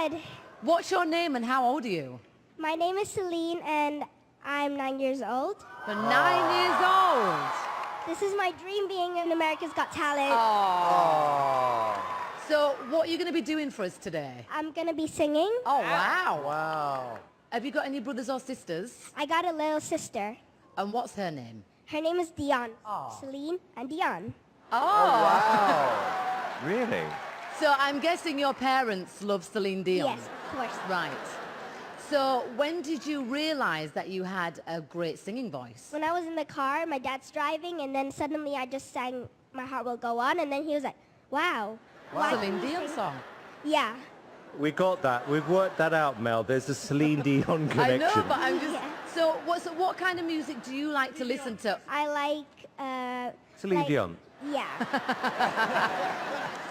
Good. What's your name and how old are you? My name is Celine and I'm 9 years old. You're 9 years old. This is my dream, being in America's Got Talent. So what are you going to be doing for us today? I'm going to be singing. Oh, wow. Wow. Have you got any brothers or sisters? I got a little sister. And what's her name? Her name is Dion. Oh. Celine and Dion. Wow. Really? So I'm guessing your parents love Celine Dion? Yes, of course. Right. So when did you realize that you had a great singing voice? When I was in the car, my dad's driving, and then suddenly I just sang My Heart Will Go On, and then he was like, wow. why Celine can you Dion sing-" song. Yeah. We got that. We've worked that out, Mel. There's a Celine Dion connection. I know, but I'm just... Yeah. So what kind of music do you like to listen to? I like, Celine like- Dion. Yeah.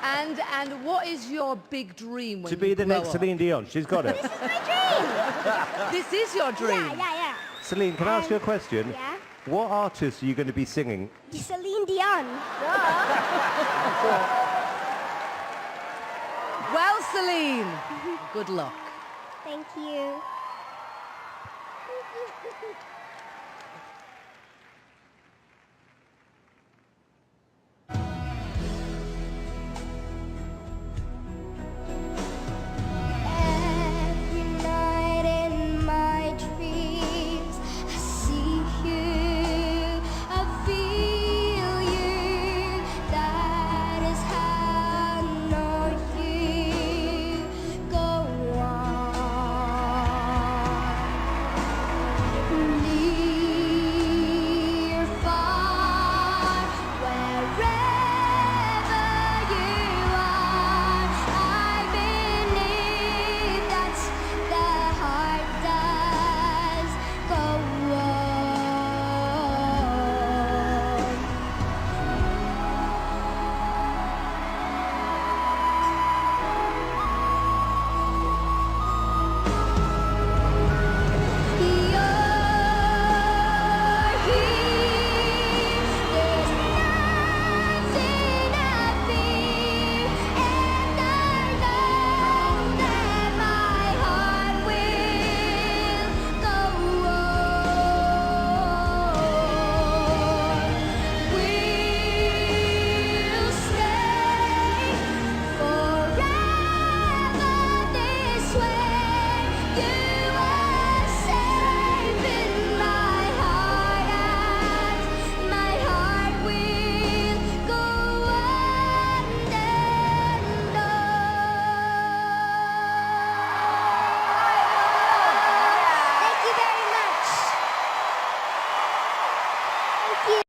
And what is your big dream when To be you the grow next up? Celine Dion. She's got it. This is my dream. This is your dream? Yeah. Celine, can I ask you a question? Yeah. What artist are you going to be singing? Celine Dion. Well, Celine, good luck. Thank you.